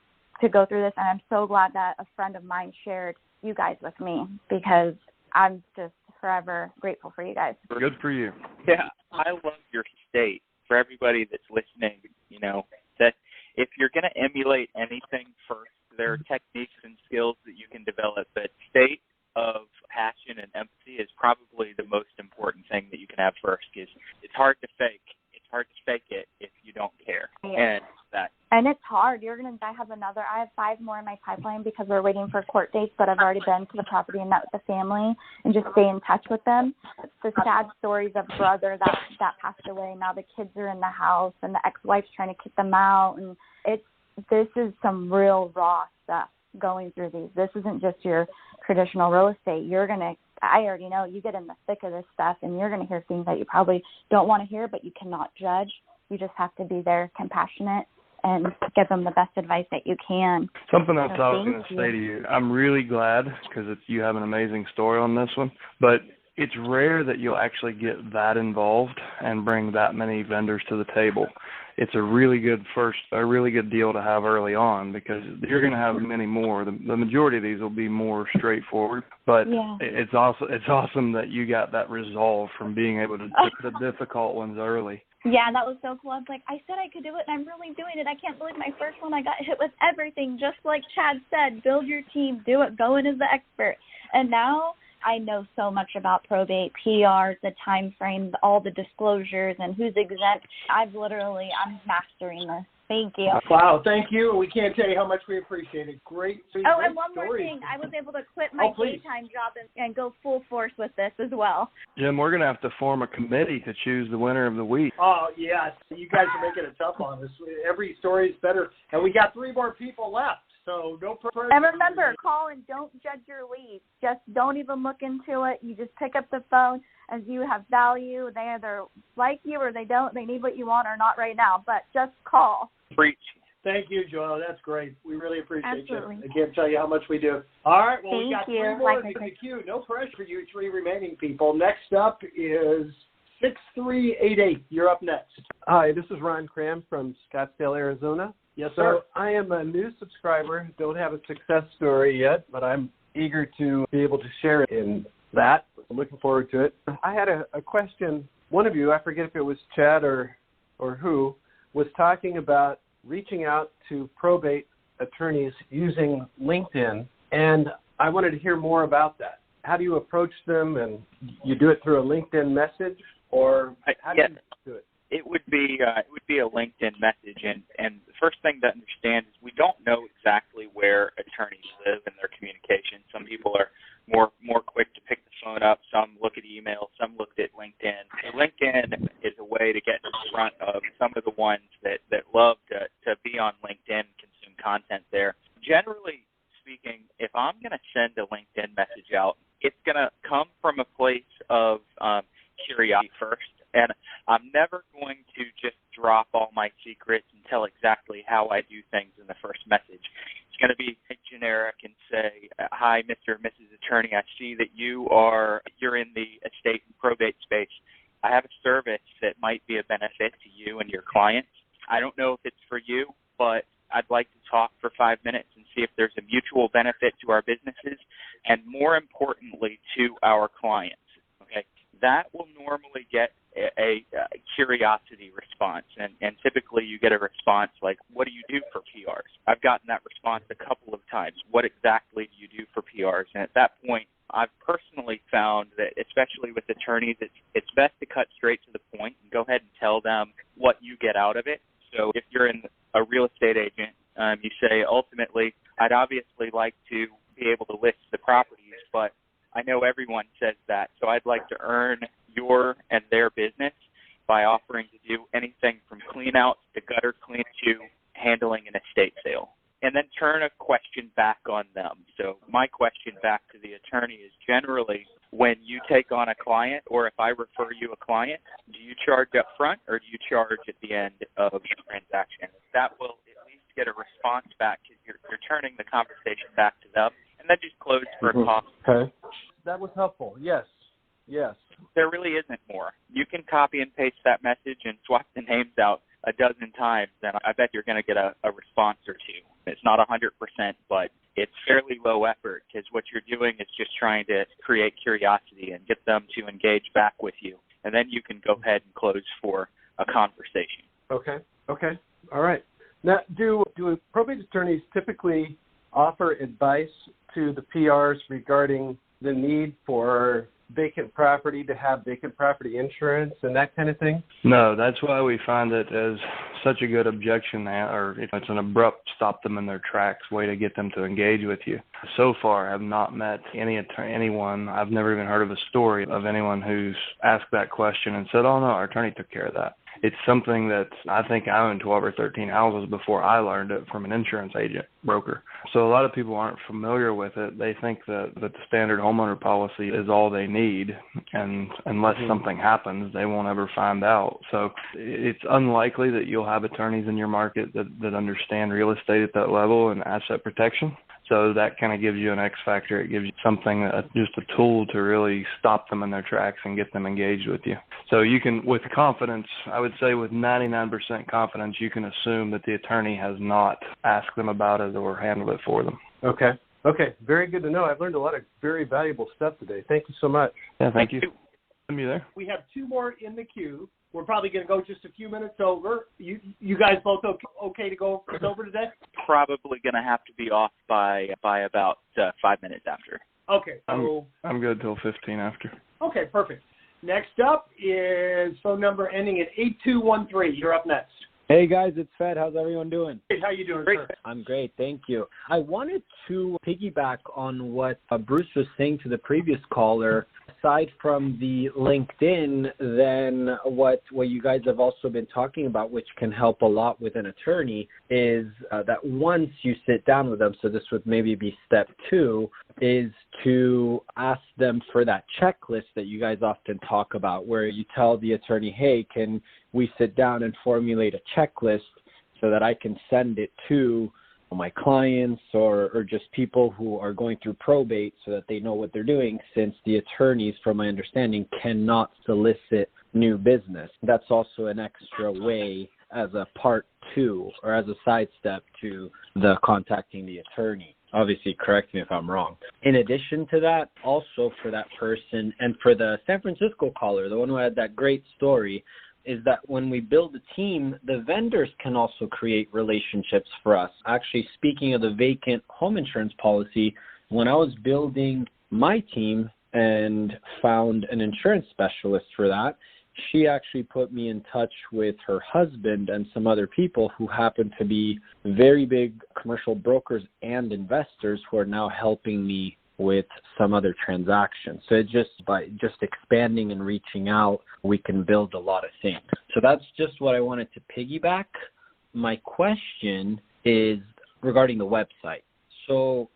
to go through this. And I'm so glad that a friend of mine shared you guys with me because I'm just forever grateful for you guys. Good for you. Yeah, I love your state. For everybody that's listening, that if you're going to emulate anything first, there are techniques and skills that you can develop, but state of passion and empathy is probably the most important thing that you can have first, because it's hard to fake. It's hard to fake it if you don't care. Yeah. And it's hard. I have 5 more in my pipeline because we're waiting for court dates, but I've already been to the property and met with the family and just stay in touch with them. It's the sad stories of brother that passed away. Now the kids are in the house and the ex-wife's trying to kick them out. And this is some real raw stuff going through these. This isn't just your traditional real estate. I already know you get in the thick of this stuff and you're going to hear things that you probably don't want to hear, but you cannot judge. You just have to be there, compassionate, and give them the best advice that you can. Something else I was going to say to you, I'm really glad because you have an amazing story on this one, but it's rare that you'll actually get that involved and bring that many vendors to the table. it's a really good deal to have early on, because you're going to have many more. The majority of these will be more straightforward, but it's awesome that you got that resolve from being able to take the difficult ones early. Yeah, that was so cool. I was like, I said I could do it, and I'm really doing it. I can't believe my first one, I got hit with everything, just like Chad said. Build your team, do it, go in as the expert. And now I know so much about probate, PRs, the time frames, all the disclosures, and who's exempt. I'm mastering this. Thank you. Wow, thank you. We can't tell you how much we appreciate it. Great. And one more thing. I was able to quit my daytime job and go full force with this as well. Jim, we're going to have to form a committee to choose the winner of the week. Oh, yes. You guys are making it tough on us. Every story is better. And we got 3 more people left, so no pressure. And remember, call and don't judge your leads. Just don't even look into it. You just pick up the phone. As you have value, they either like you or they don't. They need what you want or not right now, but just call. Preach. Thank you, Joel. That's great. We really appreciate Absolutely. you. I can't tell you how much we do. All right. Well, we got Thank 3 you. more in the queue. No pressure for you 3 remaining people. Next up is 6388. You're up next. Hi, this is Ron Cram from Scottsdale, Arizona. Yes, sir. So I am a new subscriber. Don't have a success story yet, but I'm eager to be able to share in that. I'm looking forward to it. I had a question. One of you, I forget if it was Chad or who, was talking about reaching out to probate attorneys using LinkedIn, and I wanted to hear more about that. How do you approach them, and you do it through a LinkedIn message, or how do you do it? It would be a LinkedIn message, and the first thing to understand is we don't know exactly where attorneys live in their communication. Some people are more quick to pick the phone up. Some look at email. Some looked at LinkedIn. So LinkedIn is a way to get in front of some of the ones that love to be on LinkedIn and consume content there. Generally speaking, if I'm going to send a LinkedIn message out, it's going to come from a place of curiosity first. And I'm never going to just drop all my secrets and tell exactly how I do things in the first message. It's going to be generic and say, hi, Mr. or Mrs. Attorney, I see that you're in the estate and probate space. I have a service that might be a benefit to you and your clients. I don't know if it's for you, but I'd like to talk for 5 minutes and see if there's a mutual benefit to our businesses and, more importantly, to our clients. Okay, that will normally get a curiosity response, and typically you get a response like, what do you do for PRs? I've gotten that response a couple of times. What exactly do you do for PRs? And at that point, I've personally found that, especially with attorneys, it's best to cut straight to the point and go ahead and tell them what you get out of it. So if you're a real estate agent, you say, ultimately, I'd obviously like to be able to list the properties, but I know everyone says that, so I'd like to earn your and their business by offering to do anything from cleanouts to gutter clean to handling an estate sale. And then turn a question back on them. So my question back to the attorney is generally, when you take on a client, or if I refer you a client, do you charge up front or do you charge at the end of the transaction? That will at least get a response back, because you're turning the conversation back to them, and then just close for a call. Okay. That was helpful. Yes. There really isn't more. You can copy and paste that message and swap the names out a dozen times, and I bet you're going to get a response or two. It's not 100%, but it's fairly low effort, because what you're doing is just trying to create curiosity and get them to engage back with you, and then you can go ahead and close for a conversation. Okay. All right. Now, do probate attorneys typically offer advice to the PRs regarding the need for vacant property, to have vacant property insurance and that kind of thing? No, that's why we find it as such a good objection, or it's an abrupt stop them in their tracks way to get them to engage with you. So far, I have not met anyone. I've never even heard of a story of anyone who's asked that question and said, oh, no, our attorney took care of that. It's something that I think I owned 12 or 13 houses before I learned it from an insurance agent broker. So a lot of people aren't familiar with it. They think that the standard homeowner policy is all they need, and unless something happens, they won't ever find out. So it's unlikely that you'll have attorneys in your market that understand real estate at that level and asset protection. So that kind of gives you an X factor. It gives you something, just a tool to really stop them in their tracks and get them engaged with you. So you can, with confidence, I would say with 99% confidence, you can assume that the attorney has not asked them about it or handled it for them. Okay. Very good to know. I've learned a lot of very valuable stuff today. Thank you so much. Yeah, thank you. Are you there? We have 2 more in the queue. We're probably going to go just a few minutes over. You guys both okay to go over today? Probably going to have to be off by about 5 minutes after. Okay. So I'm good till 15 after. Okay, perfect. Next up is phone number ending at 8213. You're up next. Hey guys, it's Fed. How's everyone doing? Hey, how you doing, Great. sir? I'm great, thank you. I wanted to piggyback on what Bruce was saying to the previous caller. Aside from the LinkedIn, then what you guys have also been talking about, which can help a lot with an attorney, is that once you sit down with them, so this would maybe be step 2, is to ask them for that checklist that you guys often talk about, where you tell the attorney, hey, can we sit down and formulate a checklist so that I can send it to my clients or just people who are going through probate so that they know what they're doing, since the attorneys, from my understanding, cannot solicit new business. That's also an extra way as a part 2 or as a side step to the contacting the attorney. Obviously, correct me if I'm wrong. In addition to that, also for that person and for the San Francisco caller, the one who had that great story, is that when we build a team, the vendors can also create relationships for us. Actually, speaking of the vacant home insurance policy, when I was building my team and found an insurance specialist for that, she actually put me in touch with her husband and some other people who happen to be very big commercial brokers and investors who are now helping me with some other transactions. So it by expanding and reaching out, we can build a lot of things. So that's just what I wanted to piggyback. My question is regarding the website. So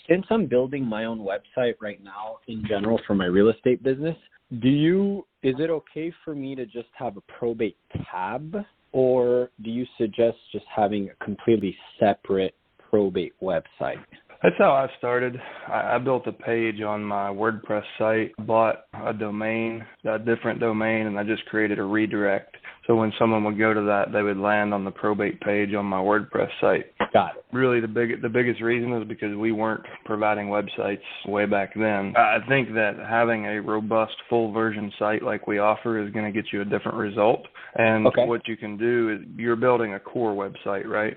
since I'm building my own website right now in general for my real estate business, is it okay for me to just have a probate tab, or do you suggest just having a completely separate probate website? That's how I started. I built a page on my WordPress site, bought a different domain, and I just created a redirect. So when someone would go to that, they would land on the probate page on my WordPress site. Got it. Really, the biggest reason is because we weren't providing websites way back then. I think that having a robust full version site like we offer is going to get you a different result. And what you can do is you're building a core website, right?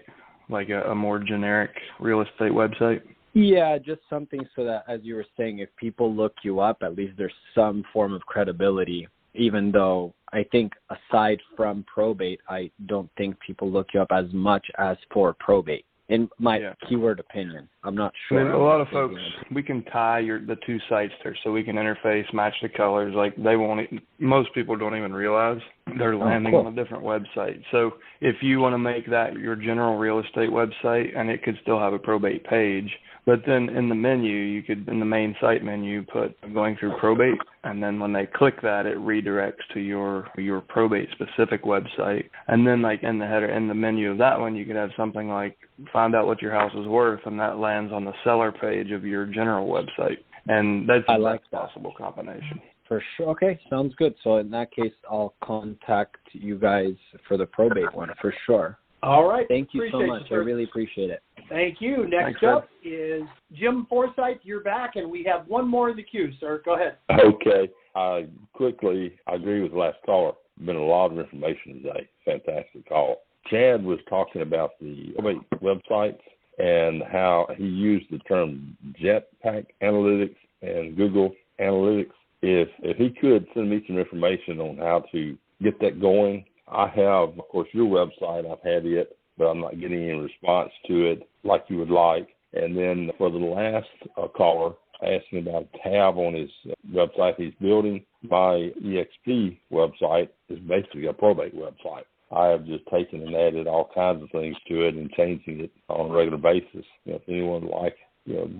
Like a more generic real estate website? Yeah, just something so that, as you were saying, if people look you up, at least there's some form of credibility, even though I think aside from probate, I don't think people look you up as much as for probate. In my keyword opinion, I'm not sure. I mean, a lot of folks, we can tie the 2 sites there, so we can interface, match the colors. Like most people don't even realize they're landing on a different website. So if you want to make that your general real estate website, and it could still have a probate page, but then in the menu, you could, in the main site menu, put going through probate, and then when they click that, it redirects to your probate specific website. And then like in the header, in the menu of that one, you could have something like find out what your house is worth, and that lands on the seller page of your general website. And that's a possible combination. For sure. Okay, sounds good. So in that case, I'll contact you guys for the probate one for sure. All right. Thank you so much. I really appreciate it. Thank you. Next up is Jim Forsythe. You're back, and we have one more in the queue, sir. Go ahead. Okay. Quickly, I agree with the last caller. Been a lot of information today. Fantastic call. Chad was talking about the probate websites and how he used the term Jetpack Analytics and Google Analytics. If he could send me some information on how to get that going. I have, of course, your website. I've had it, but I'm not getting any response to it like you would like. And then for the last caller, asking about a tab on his website he's building, my EXP website is basically a probate website. I have just taken and added all kinds of things to it and changing it on a regular basis. If anyone would like,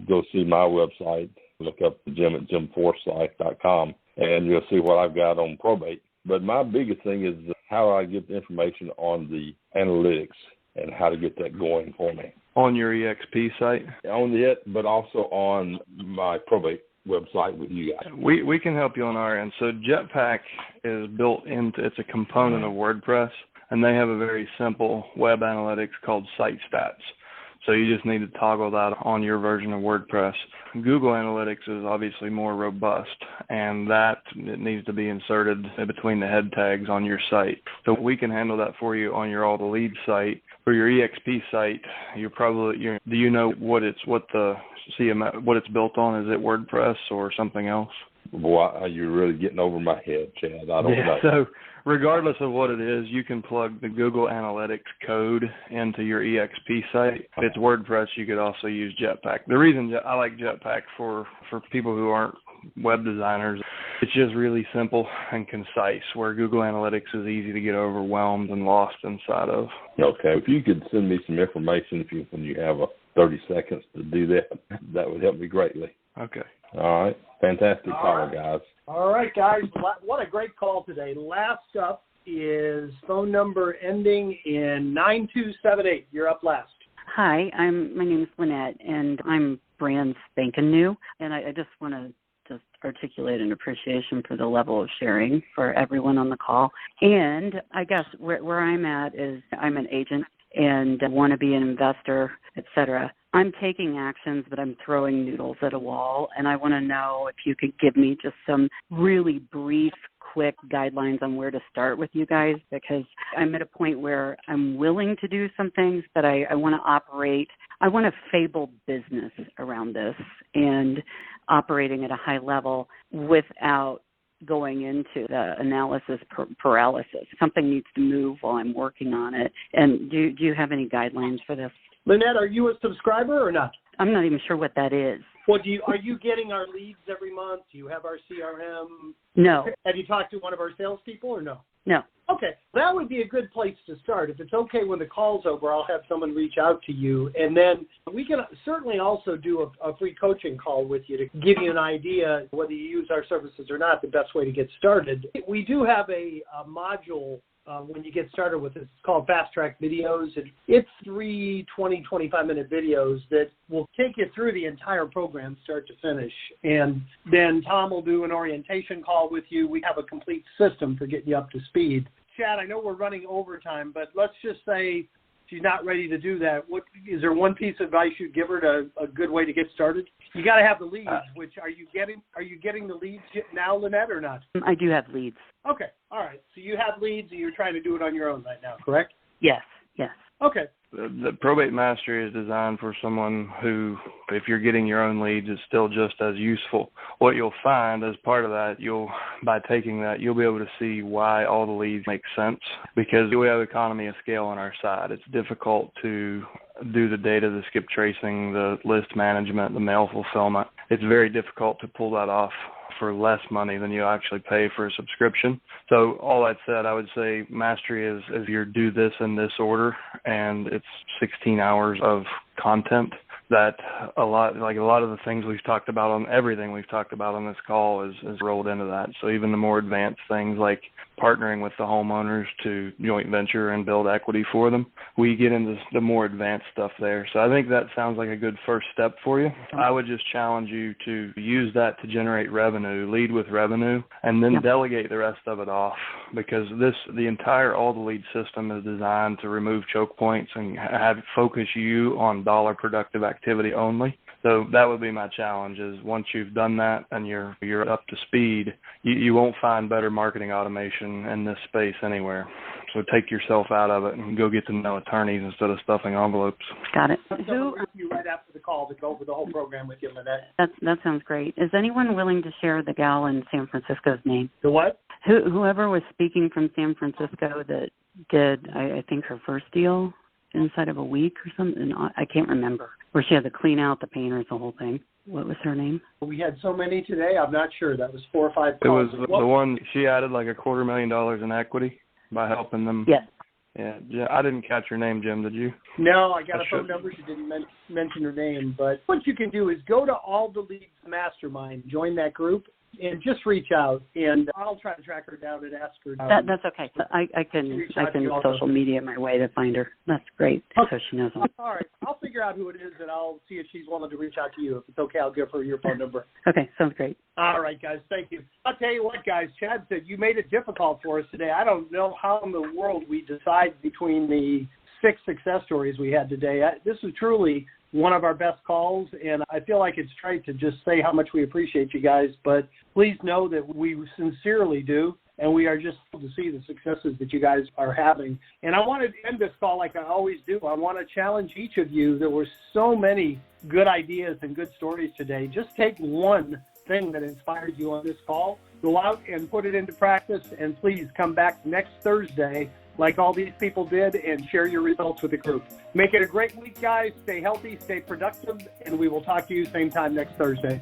go see my website, look up Jim at jimforsythe.com, and you'll see what I've got on probate. But my biggest thing is how I get the information on the analytics and how to get that going for me. On your EXP site? On it, but also on my probate website with you guys. We can help you on our end. So Jetpack is built into, it's a component of WordPress, and they have a very simple web analytics called Site Stats. So you just need to toggle that on your version of WordPress. Google Analytics is obviously more robust, and that it needs to be inserted between the head tags on your site. So we can handle that for you on your All the Leads site. For your EXP site, do you know what it's built on? Is it WordPress or something else? Boy, you're really getting over my head, Chad. I don't know. So regardless of what it is, you can plug the Google Analytics code into your EXP site. If it's WordPress, you could also use Jetpack. The reason I like Jetpack for people who aren't web designers, it's just really simple and concise, where Google Analytics is easy to get overwhelmed and lost inside of. Okay. If you could send me some information when you have 30 seconds to do that, that would help me greatly. Okay. All right. Fantastic call, guys. All right, guys. What a great call today. Last up is phone number ending in 9278. You're up last. Hi, my name is Lynette, and I'm brand spanking new, and I just want to articulate an appreciation for the level of sharing for everyone on the call. And I guess where I'm at is I'm an agent and want to be an investor, etc. I'm taking actions, but I'm throwing noodles at a wall, and I want to know if you could give me just some really brief, quick guidelines on where to start with you guys, because I'm at a point where I'm willing to do some things, but I want to operate. I want a fabled business around this and operating at a high level without going into the analysis paralysis. Something needs to move while I'm working on it. And do you have any guidelines for this? Lynette, are you a subscriber or not? I'm not even sure what that is. Well, are you getting our leads every month? Do you have our CRM? No. Have you talked to one of our salespeople or no? No. Okay, that would be a good place to start. If it's okay when the call's over, I'll have someone reach out to you. And then we can certainly also do a free coaching call with you to give you an idea, whether you use our services or not, the best way to get started. We do have a module when you get started with it. It's called Fast Track Videos. It's 3 20, 25-minute videos that will take you through the entire program start to finish. And then Tom will do an orientation call with you. We have a complete system for getting you up to speed. Chad, I know we're running overtime, but let's just say she's not ready to do that. Is there one piece of advice you'd give her to a good way to get started? You got to have the leads. Which are you getting the leads now, Lynette, or not? I do have leads. Okay, all right. So you have leads, and you're trying to do it on your own right now, correct? Yes. Okay. The Probate Mastery is designed for someone who, if you're getting your own leads, is still just as useful. What you'll find as part of that, by taking that, you'll be able to see why all the leads make sense, because we have economy of scale on our side. It's difficult to do the data, the skip tracing, the list management, the mail fulfillment. It's very difficult to pull that off for less money than you actually pay for a subscription. So all that said, I would say Mastery is you do this in this order, and it's 16 hours of content that a lot of the things we've talked about on everything we've talked about on this call is rolled into that. So even the more advanced things like partnering with the homeowners to joint venture and build equity for them, we get into the more advanced stuff there. So I think that sounds like a good first step for you. I would just challenge you to use that to generate revenue, lead with revenue, and then delegate the rest of it off, because the entire All the Lead system is designed to remove choke points and focus you on dollar productive activity only. So that would be my challenge, is once you've done that and you're up to speed, you won't find better marketing automation in this space anywhere. So take yourself out of it and go get to know attorneys instead of stuffing envelopes. Got it. Who you right after the call to go over the whole program with you, Lynette? That sounds great. Is anyone willing to share the gal in San Francisco's name? The what? Whoever was speaking from San Francisco that did, I think, her first deal inside of a week or something. I can't remember. Where she had the clean out, the painters, the whole thing. What was her name? We had so many today, I'm not sure. That was 4 or 5 calls. It was the one, she added like $250,000 in equity by helping them. Yes. Yeah, I didn't catch her name, Jim, did you? No, I got a phone number. She didn't mention her name. But what you can do is go to All the Leads Mastermind, join that group, and just reach out, and I'll try to track her down and ask her. That's okay. I can social media my way to find her. That's great. Okay. So she knows. All right. I'll figure out who it is, and I'll see if she's willing to reach out to you. If it's okay, I'll give her your phone number. Okay, sounds great. All right, guys. Thank you. I'll tell you what, guys. Chad said you made it difficult for us today. I don't know how in the world we decide between the 6 success stories we had today. This is truly one of our best calls, and I feel like it's trite to just say how much we appreciate you guys, but please know that we sincerely do, and we are just thrilled to see the successes that you guys are having. And I want to end this call like I always do. I want to challenge each of you. There were so many good ideas and good stories today. Just take one thing that inspired you on this call, go out and put it into practice, and please come back next Thursday like all these people did, and share your results with the group. Make it a great week, guys. Stay healthy, stay productive, and we will talk to you same time next Thursday.